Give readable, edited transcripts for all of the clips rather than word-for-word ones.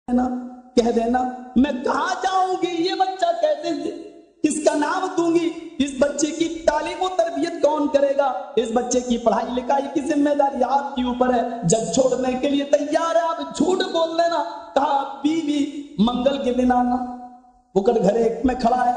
دینا کہہ دینا میں کہاں جاؤں گی، یہ بچہ کیسے، کس کا نام دوں گی، اس بچے کی تعلیم و تربیت کون کرے گا، اس بچے کی پڑھائی لکھائی کی ذمہ داری آپ کے اوپر ہے، جب چھوڑنے کے لیے تیار ہے آپ جھوٹ بول دینا، کہا بیوی منگل کے دن آنا، اکڑ گھر میں کھڑا ہے،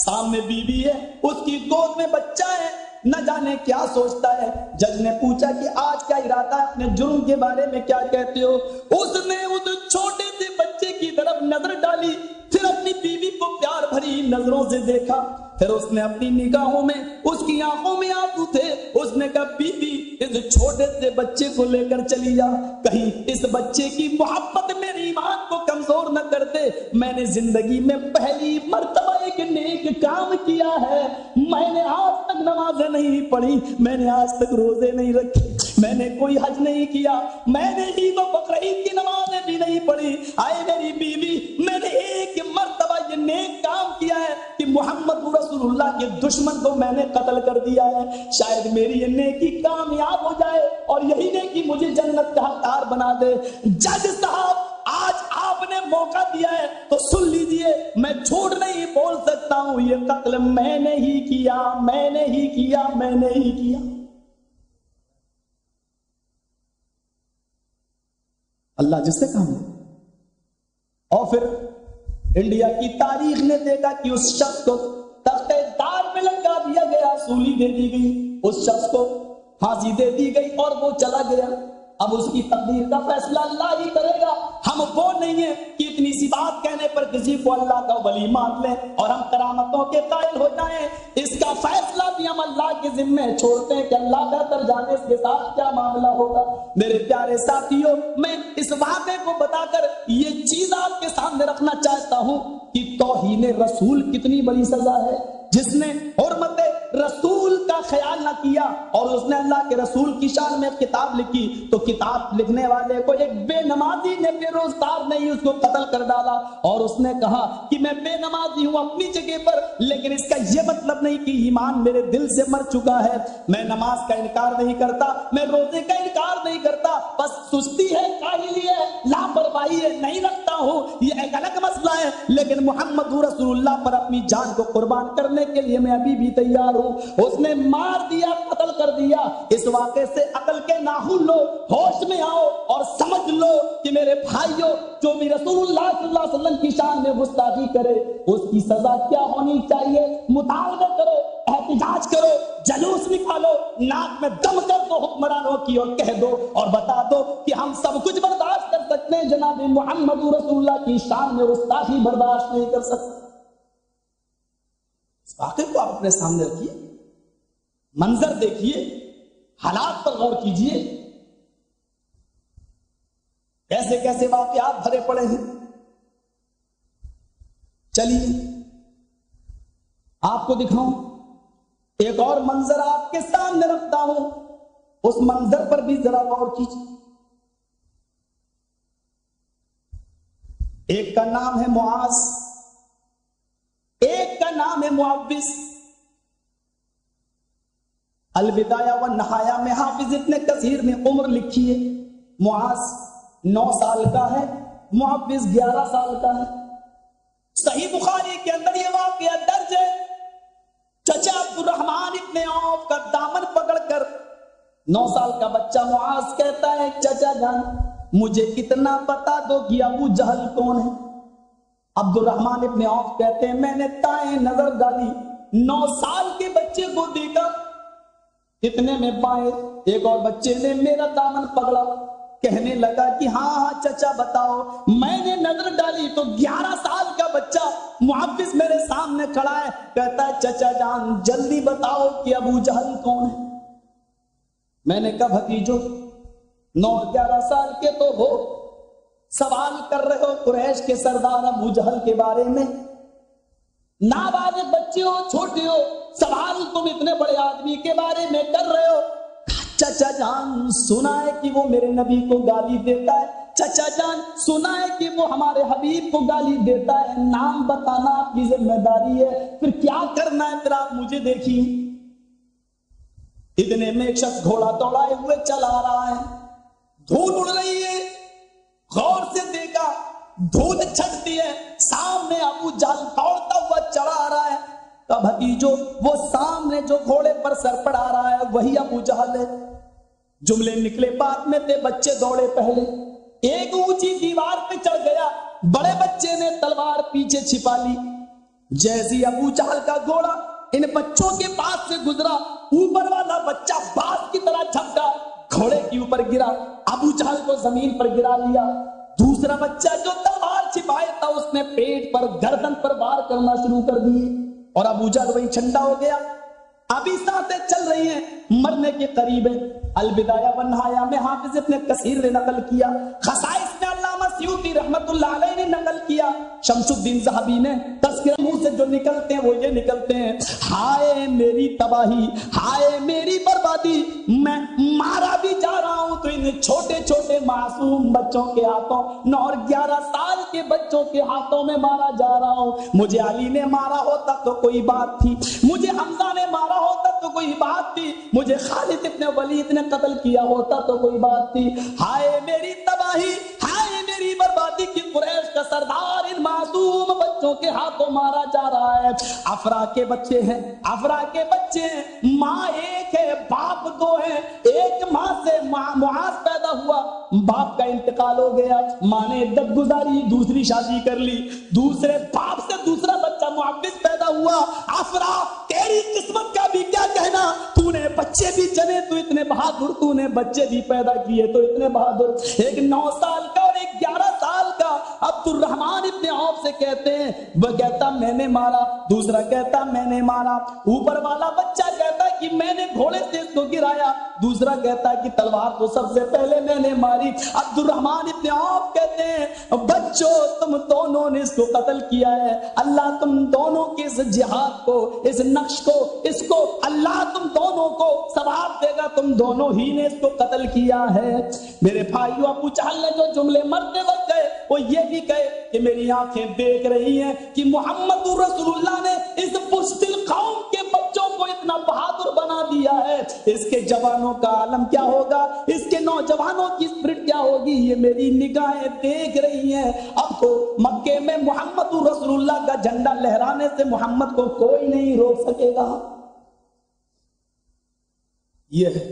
سامنے بیوی ہے، اس کی گود میں بچہ ہے، نہ جانے کیا سوچتا ہے۔ جج نے پوچھا کہ آج کیا ارادہ ہے، اپنے جرم کے بارے میں کیا کہتے ہو؟ اس نے اس چھوٹے سے بچے کی طرف نظر ڈالی، پھر اپنی بیوی کو پیار بھری نظروں سے دیکھا، پھر اس نے اپنی نگاہوں میں، اس کی آنکھوں میں آنسو تھے، اس نے کہا بیوی اس چھوٹے سے بچے کو لے کر چلی جا، کہیں اس بچے کی محبت میرے ایمان کو کمزور نہ کر دے، میں نے زندگی میں پہلی مرتبہ ایک نیک کام کیا ہے، میں نے آج تک نمازیں نہیں پڑھی، میں نے آج تک روزے نہیں رکھے، میں نے کوئی حج نہیں کیا، میں نے عید و بقرعید کی نمازیں بھی نہیں پڑھی، آئے میری بیوی میں نے ایک مرتبہ یہ نیک کام کیا ہے کہ محمد رسول اللہ کے دشمن کو میں نے قتل کر دیا ہے، شاید میری یہ نیکی کامیاب ہو جائے اور یہی نیکی مجھے جنت کا حقدار بنا دے۔ جج صاحب آج آپ نے موقع دیا ہے تو سن لیجئے، میں جھوٹ نہیں بول سکتا ہوں، یہ قتل میں نے ہی کیا، میں نے ہی کیا، میں نے ہی کیا۔ اللہ جس سے کام ہے۔ اور پھر انڈیا کی تاریخ نے دیکھا کہ اس شخص کو تختہ دار پہ لٹکا دیا گیا، سولی دے دی گئی، اس شخص کو پھانسی دے دی گئی اور وہ چلا گیا۔ اب اس کی تقدیر کا فیصلہ اللہ ہی کرے گا، ہم وہ نہیں ہیں کہ اتنی سی بات کہنے پر کسی کو اللہ کا ولی مان لیں اور ہم کرامتوں کے قائل ہو جائیں، اس کا فیصلہ بھی ہم اللہ کے ذمے چھوڑتے ہیں کہ اللہ بہتر جانے اس کے ساتھ کیا معاملہ ہوگا۔ میرے پیارے ساتھیوں، میں اس واقعے کو بتا کر یہ چیز آپ کے سامنے رکھنا چاہتا ہوں کہ توہین رسول کتنی بڑی سزا ہے۔ جس نے حرمت رسول کا خیال نہ کیا اور اس نے اللہ کے رسول کی شان میں کتاب لکھی تو کتاب لکھنے والے کو ایک بے نمازی نے، بے روزگار نے ہی اس کو قتل کر ڈالا، اور اس نے کہا کہ میں بے نمازی ہوں اپنی جگہ پر، لیکن اس کا یہ مطلب نہیں کہ ایمان میرے دل سے مر چکا ہے، میں نماز کا انکار نہیں کرتا، میں روزے کا انکار نہیں کرتا، بس سستی ہے، کاہلی ہے، لاپرواہی ہے، نہیں رکھتا ہوں، یہ ایک الگ مسئلہ ہے، لیکن محمد رسول اللہ پر اپنی جان کو قربان کرنے کے لیے میں ابھی بھی تیار ہوں۔ اس نے مار دیا، قتل کر دیا۔ اس واقعے سے عقل کے ناخن لو، ہوش میں آؤ اور سمجھ لو کہ میرے بھائیوں، جو بھی رسول اللہ صلی اللہ علیہ وسلم کی شان میں گستاخی کرے اس کی سزا کیا ہونی چاہیے، مطالبہ کرو، احتجاج کرو، جلوس نکالو، ناک میں دم کر دو حکمرانوں کی اور کہہ دو اور بتا دو کہ ہم سب کچھ برداشت کر سکتے ہیں، جناب محمد رسول اللہ کی شان میں گستاخی برداشت نہیں کر سکتے۔ اس واقعے کو آپ اپنے سامنے رکھیے، منظر دیکھیے، حالات پر غور کیجیے، کیسے کیسے واقعات بھرے پڑے ہیں۔ چلیے آپ کو دکھاؤں، ایک اور منظر آپ کے سامنے رکھتا ہوں، اس منظر پر بھی ذرا غور کیجیے۔ ایک کا نام ہے معاذ، ایک کا نام ہے معوذ۔ البدایہ والنہایہ میں حافظ ابن کثیر نے عمر لکھی ہے، معاذ 9 سال کا ہے، معوذ 11 سال کا ہے۔ صحیح بخاری کے اندر یہ واقعہ درج ہے، چچا عبد الرحمن ابن عوف کا دامن پکڑ کر 9 سال کا بچہ معاذ کہتا ہے چچا جان مجھے کتنا بتا دو کہ ابو جہل کون ہے۔ عبد الرحمن ابن عوف کہتے ہیں میں نے دائیں نظر ڈالی، 9 سال کے بچے کو دیکھا، اتنے میں بائیں ایک اور بچے نے میرا دامن پکڑا، کہنے لگا کہ ہاں چچا بتاؤ، میں نے نظر ڈالی تو 11 سال کا بچہ معوذ میرے سامنے کھڑا ہے، کہتا ہے چچا جان جلدی بتاؤ کہ ابو جہل کون ہے۔ میں نے کہا بھتیجو 9-11 سال کے تو ہو، سوال کر رہے ہو قریش کے سردار ابو جہل کے بارے میں، نابالغ بچے ہو، چھوٹے ہو، سوال تم اتنے بڑے آدمی کے بارے میں کر رہے ہو۔ چچا جان سنا ہے کہ وہ میرے نبی کو گالی دیتا ہے، چچا جان سنا ہے کہ وہ ہمارے حبیب کو گالی دیتا ہے، نام بتانا آپ کی ذمہ داری ہے، پھر کیا کرنا ہے پھر آپ مجھے دیکھیے۔ اتنے میں ایک شخص گھوڑا دوڑائے ہوئے چلا رہا ہے، دھول اڑ رہی ہے، غور سے دیکھا دھوت چھٹتی ہے، سامنے ابو جہل دوڑتا ہوا چڑھا آ رہا ہے، کا بھتیجو وہ سامنے جو گھوڑے پر سر پڑا رہا ہے وہی ابو جہل ہے۔ جملے نکلے بعد میں تھے، بچے دوڑے پہلے، ایک اونچی دیوار پہ چڑھ گیا، بڑے بچے نے تلوار پیچھے چھپا لی، جیسی ابو جہل کا گھوڑا ان بچوں کے پاس سے گزرا، اوپر والا بچہ باز کی طرح جھپکا، گھوڑے کے اوپر گرا، ابو جہل کو زمین پر گرا لیا۔ دوسرا بچہ جو تلوار چھپائے تھا اس نے پیٹ پر گردن پر وار کرنا شروع کر دیے، اور ابو جہل وہی ٹھنڈا ہو گیا۔ ابھی ساتیں چل رہی ہیں، مرنے کے قریب ہے۔ البدایہ والنہایہ میں حافظ ابن کثیر نے نقل کیا، خصائص میں علامہ سیوطی رحمت اللہ علیہ نے نقل کیا، شمس الدین ذہبی نے تذکرہ منہ سے جو نکلتے ہیں وہ یہ نکلتے ہیں، ہائے میری تباہی، ہائے میری بربادی، میں مارا بھی جا رہا ہوں تو ان چھوٹے چھوٹے معصوم بچوں کے ہاتھوں، 9 اور 11 سال کے بچوں کے ہاتھوں میں مارا جا رہا ہوں۔ مجھے علی نے مارا ہوتا تو کوئی بات تھی، مجھے حمزہ نے مارا ہوتا تو کوئی بات تھی، مجھے خالد ابن ولید نے قتل کیا ہوتا تو کوئی بات تھی۔ ہائے میری تباہی، ہائے میری بربادی کی قریش کا سردار ان معصوم بچوں کے ہاتھوں مارا جا رہا ہے۔ افرا کے بچے ہیں، افرا کے بچے ہیں، ماں ایک ہے باپ 2 ہیں، ایک ماں سے معاذ پیدا ہوا، باپ کا انتقال ہو گیا، ماں نے عدت گزاری، دوسری شادی کر لی، دوسرے باپ سے دوسرا بچہ معوذ پیدا ہوا۔ افرا تیری قسمت کا بھی کیا کہنا، تو نے بچے بھی جنے تو اتنے بہادر، تو نے بچے بھی پیدا کیے تو اتنے بہادر، ایک 9 سال کا اور ایک 11 سال کا۔ عبد الرحمن ابن عوف سے کہتے ہیں، وہ کہتا میں نے مارا، دوسرا کہتا میں نے مارا، اوپر والا بچہ کہتا کہ میں نے گھوڑے سے اس کو گرایا، دوسرا کہتا کہ تلوار تو سب سے پہلے میں نے ماری۔ عبد الرحمن ابن عوف کہتے ہیں بچوں تم دونوں نے اس کو قتل کیا ہے، اللہ تم دونوں کے اس جہاد کو، اس نقش کو، اس کو اللہ تم دونوں کو ثواب دے گا، تم دونوں ہی نے اس کو قتل کیا ہے۔ میرے بھائیو، ابو جہل نے جو جملے مرتے وقت گئے وہ یہ بھی کہے کہ میری آنکھیں دیکھ رہی ہیں کہ محمد رسول اللہ نے اس بزدل قوم کے بچوں کو اتنا بہادر بنا دیا ہے، اس کے جوانوں کا عالم کیا ہوگا، اس کے نوجوانوں کی اسپرٹ کیا ہوگی، یہ میری نگاہیں دیکھ رہی ہیں۔ اب تو مکے میں محمد رسول اللہ کا جھنڈا لہرانے سے محمد کو کوئی نہیں روک سکے گا۔ یہ ہے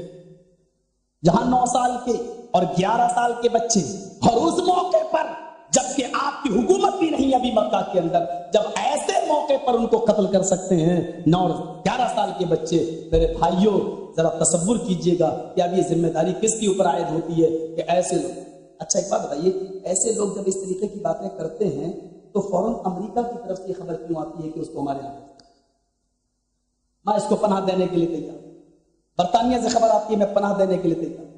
جہاں 9 سال کے اور 11 سال کے بچے، اور اس موقع پر جبکہ آپ کی حکومت بھی نہیں ابھی مکہ کے اندر، جب ایسے موقع پر ان کو قتل کر سکتے ہیں 9 اور 11 سال کے بچے۔ میرے بھائیوں ذرا تصور کیجئے گا کہ اب یہ ذمہ داری کس کے اوپر عائد ہوتی ہے کہ ایسے لوگ، اچھا ایک بات بتائیے، ایسے لوگ جب اس طریقے کی باتیں کرتے ہیں تو فوراً امریکہ کی طرف سے خبر کیوں آتی ہے کہ اس کو ہمارے یہاں میں اس کو پناہ دینے کے لیے تیار، برطانیہ سے خبر آتی ہے میں پناہ دینے کے لیے تیار۔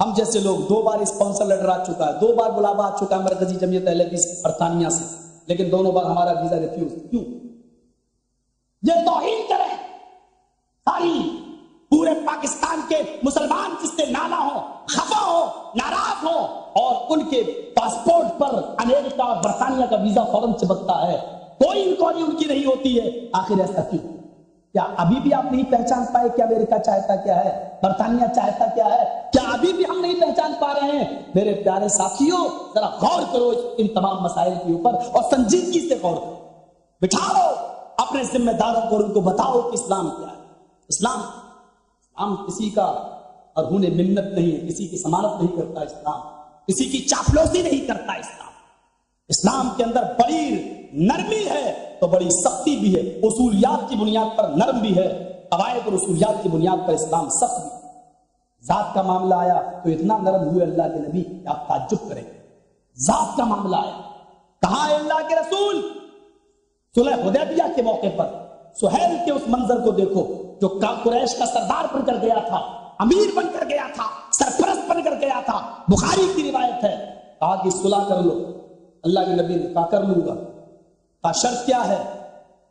ہم جیسے لوگ 2 بار اسپانسر لیٹر آ چکا ہے، 2 بار بلاوا آ چکا ہے مرکزی جمعیت اہل حدیث برطانیہ سے، لیکن دونوں بار ہمارا ویزا ریفیوز۔ کیوں؟ یہ توہین کرے ساری پورے پاکستان کے مسلمان جس سے نالا ہو، خفا ہو، ناراض ہو، اور ان کے پاسپورٹ پر امریکہ اور برطانیہ کا ویزا فوراً چپکتا ہے، کوئی انکوائری ان کی نہیں ہوتی ہے۔ آخر ایسا کیوں؟ کیا ابھی بھی آپ نہیں پہچان پائے کہ امریکہ چاہتا کیا ہے، برطانیہ چاہتا کیا ہے؟ کیا ابھی بھی ہم نہیں پہچان پا رہے ہیں؟ میرے پیارے ساتھیوں ذرا غور کرو ان تمام مسائل کے اوپر اور سنجیدگی سے غور کرو، بٹھاؤ اپنے ذمہ داروں کو اور ان کو بتاؤ کہ اسلام کیا ہے۔ اسلام کسی کا ارہون منت نہیں ہے، کسی کی ضمانت نہیں کرتا اسلام، کسی کی چاپلوسی نہیں کرتا اسلام۔ اسلام کے اندر بڑی نرمی ہے تو بڑی سختی بھی ہے، اصولیات کی بنیاد پر نرم بھی ہے، قواعد اور اصولیات کی بنیاد پر اسلام سخت بھی ہے۔ ذات کا معاملہ آیا تو اتنا نرم ہوئے اللہ کے نبی کہ آپ تعجب کریں، ذات کا معاملہ آیا کہاں ہے اللہ کے رسول؟ صلح حدیبیہ کے موقع پر سہیل کے اس منظر کو دیکھو جو قریش کا سردار بن کر گیا تھا، امیر بن کر گیا تھا، سرپرست بن کر گیا تھا، بخاری کی روایت ہے، کہا کہ صلح کر لو، اللہ کے نبی نے کہا کر لوں گا، کہا شرط کیا ہے؟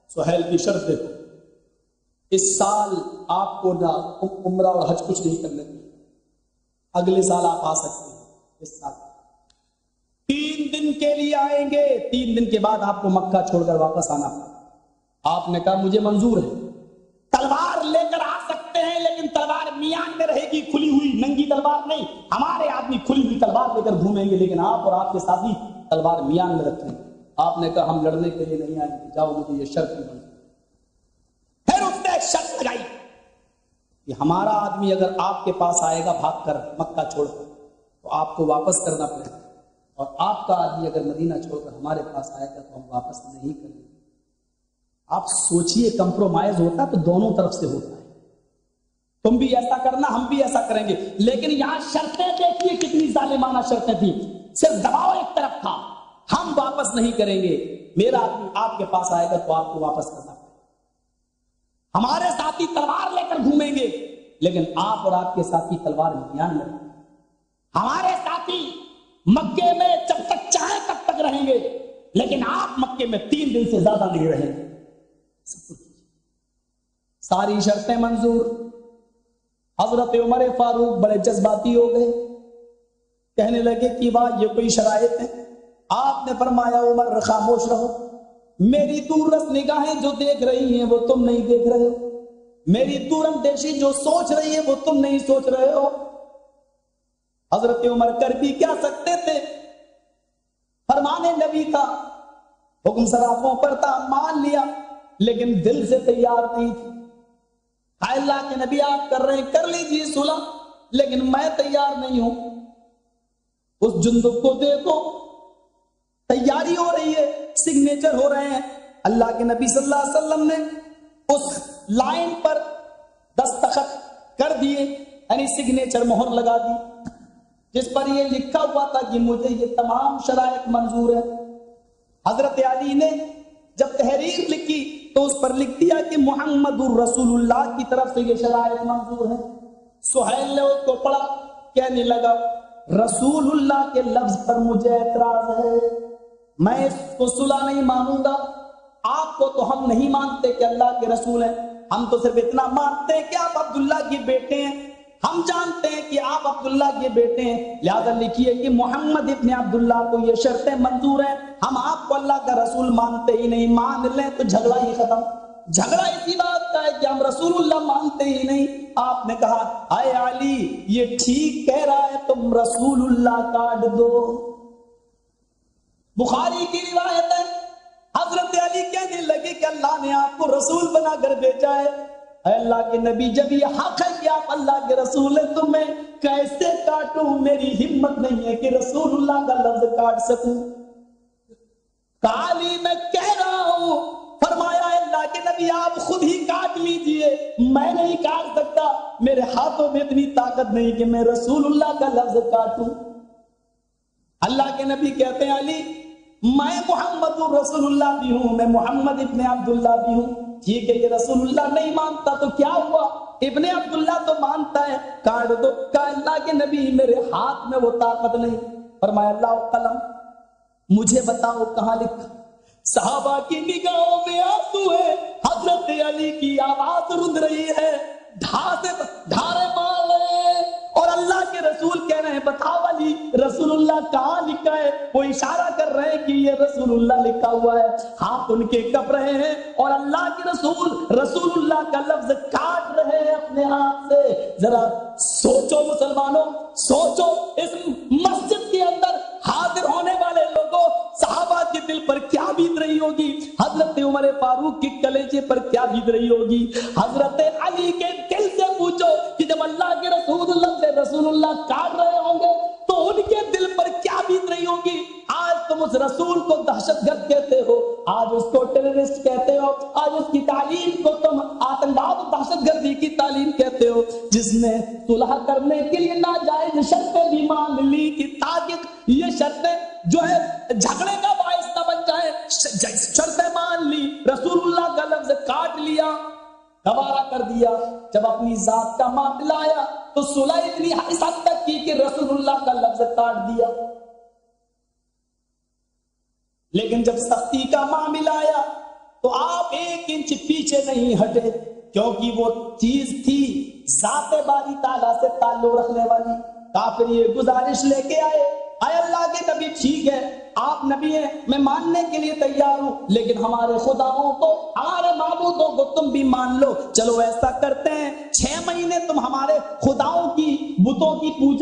سہیل کی شرط دیکھو، اس سال آپ کو نہ عمرہ اور حج کچھ نہیں کرنے کی، اگلے سال آپ آ سکتے ہیں، اس سال 3 دن کے لیے آئیں گے، 3 دن کے بعد آپ کو مکہ چھوڑ کر واپس آنا پڑا۔ آپ نے کہا مجھے منظور ہے، تلوار لے کر آ سکتے ہیں لیکن تلوار میان میں رہے گی، کھلی ہوئی ننگی تلوار نہیں، ہمارے آدمی کھلی ہوئی تلوار لے کر گھومیں گے، لیکن آپ اور آپ کے ساتھی تلوار میان میں رکھیں. آپ نے کہا ہم لڑنے کے لیے نہیں آئیں گے, جاؤ مجھے یہ شرط بھی منظور. پھر اس نے ایک شرط لگائی کہ ہمارا آدمی اگر آپ کے پاس آئے گا بھاگ کر مکہ چھوڑ کر تو آپ کو واپس کرنا پڑے گا, اور آپ کا آدمی اگر مدینہ چھوڑ کر ہمارے پاس آئے گا تو ہم واپس نہیں کریں گے. آپ سوچئے کمپرومائز ہوتا تو دونوں طرف سے ہوتا ہے. تم بھی ایسا کرنا, ہم بھی ایسا کریں گے. لیکن یہاں شرطیں دیکھیے کتنی ظالمانہ شرطیں تھیں. صرف دباؤ ایک طرف تھا, ہم واپس نہیں کریں گے, میرا آدمی آپ کے پاس آئے گا تو آپ کو واپس کرنا پڑے گا. ہمارے ساتھی تلوار لے کر گھومیں گے لیکن آپ اور آپ کے ساتھی تلوار میان میں رہیں گے. ہمارے ساتھی مکے میں جب تک چاہے تب تک رہیں گے لیکن آپ مکے میں 3 دن سے زیادہ نہیں رہیں گے. ساری شرطیں منظور. حضرت عمر فاروق بڑے جذباتی ہو گئے, کہنے لگے کہ واہ یہ کوئی شرائط ہے. آپ نے فرمایا عمر خاموش رہو, میری دور رس نگاہیں جو دیکھ رہی ہیں وہ تم نہیں دیکھ رہے ہو, میری دور اندیشی جو سوچ رہی ہے وہ تم نہیں سوچ رہے ہو. حضرت عمر کر بھی کیا سکتے تھے, فرمانے نبی تھا, حکم سراپوں پر تھا, مان لیا لیکن دل سے تیار نہیں تھی. اللہ کے نبی آپ کر رہے ہیں, کر لیجیے صلح, لیکن میں تیار نہیں ہوں. اس جندب کو دیکھو, تیاری ہو رہی ہے, سگنیچر ہو رہے ہیں. اللہ کے نبی صلی اللہ علیہ وسلم نے اس لائن پر دستخط کر دیے, یعنی سگنیچر مہر لگا دی, جس پر یہ لکھا ہوا تھا کہ مجھے یہ تمام شرائط منظور ہے. حضرت علی نے جب تحریر لکھی تو اس پر لکھ دیا کہ محمد الرسول اللہ کی طرف سے یہ شرائط منظور ہے. سہیل نے اس کو پڑھا, کہنے لگا رسول اللہ کے لفظ پر مجھے اعتراض ہے, میں اس کو صلح نہیں مانوں گا. آپ کو تو ہم نہیں مانتے کہ اللہ کے رسول ہیں, ہم تو صرف اتنا مانتے ہیں کہ آپ عبداللہ کے بیٹے ہیں. ہم جانتے ہیں کہ آپ عبداللہ کے بیٹے ہیں, لہذا لکھیے کہ محمد ابن عبداللہ کو یہ شرطیں منظور ہیں. ہم آپ کو اللہ کا رسول مانتے ہی نہیں, مان لیں تو جھگڑا ہی ختم. جھگڑا اسی بات کا ہے کہ ہم رسول اللہ مانتے ہی نہیں. آپ نے کہا اے علی یہ ٹھیک کہہ رہا ہے, تم رسول اللہ کاٹ دو. بخاری کی روایت ہے, حضرت علی کہنے لگے کہ اللہ نے آپ کو رسول بنا کر بھیجا ہے. اے اللہ کے نبی جب یہ حق ہے کہ آپ اللہ کے رسول ہیں تو میں کیسے کاٹوں, میری ہمت نہیں ہے کہ رسول اللہ کا لفظ کاٹ سکوں. علی میں کہہ رہا ہوں. فرمایا اللہ کے نبی آپ خود ہی کاٹ لیجئے, میں نہیں کاٹ سکتا, میرے ہاتھوں میں اتنی طاقت نہیں کہ میں رسول اللہ کا لفظ کاٹوں. اللہ کے نبی کہتے ہیں علی میں محمد رسول اللہ بھی ہوں, میں محمد ابن عبداللہ بھی ہوں. ٹھیک ہے, یہ رسول اللہ نہیں مانتا تو کیا ہوا, ابن عبداللہ تو مانتا ہے, کاٹ دو. کہا اللہ کے نبی میرے ہاتھ میں وہ طاقت نہیں. فرمایا اللہ قلم, مجھے بتاؤ کہاں لکھا. صحابہ کی نگاہوں میں آنسو ہے, حضرت علی کی آواز رد رہی ہے, دھارے مار رہے ہیں, اور اللہ کے رسول کہہ رہے ہیں بتاؤ علی رسول اللہ کہاں لکھا ہے. وہ اشارہ کر رہے ہیں کہ یہ رسول اللہ لکھا ہوا ہے. ہاتھ ان کے کپ رہے ہیں اور اللہ کے رسول اللہ کا لفظ کاٹ رہے ہیں اپنے ہاتھ سے. ذرا سوچو مسلمانوں, سوچو اس مسجد کے اندر حاضر ہونے والے لوگوں, صحابہ کے دل پر کیا بیت رہی ہوگی, حضرت عمر فاروق کے کلیجے پر کیا بیت رہی ہوگی, حضرت علی کے دل سے پوچھو کہ جب اللہ کے رسول اللہ کاٹ رہے ہوں گے تو ان کے دل پر کیا بیت رہی ہوگی. آج تم اس رسول کو دہشت گرد کہتے ہو, آج اس کو ٹیررسٹ کہتے ہو, آج اس کی تعلیم کو تم آتنکواد دہشت گردی کی تعلیم کہتے ہو, جس نے صلح کرنے کے لیے ناجائز شرطیں بھی مان لی کہ تاکہ یہ شرطیں جو ہے جھگڑے کا باعث نہ بن جائے, شرطیں مان لی, رسول اللہ کا لفظ کاٹ لیا, گوارا کر دیا. جب اپنی ذات کا معاملہ آیا تو صلح اتنی حد تک کی کہ رسول اللہ کا لفظ کاٹ دیا. لیکن جب سختی کا معاملہ آیا تو آپ 1 انچ پیچھے نہیں ہٹے, کیونکہ وہ چیز تھی ذات باری تعالیٰ سے تعلق رکھنے والی. کافر یہ گزارش لے کے آئے, اے اللہ کے نبی ٹھیک ہے آپ نبی ہیں, میں ماننے کے لیے تیار ہوں, لیکن ہمارے خداؤں کو, ہمارے معبودوں کو تم بھی مان لو. چلو ایسا کرتے ہیں 6 مہینے تم ہمارے خداؤں کی بتوں کی پوجا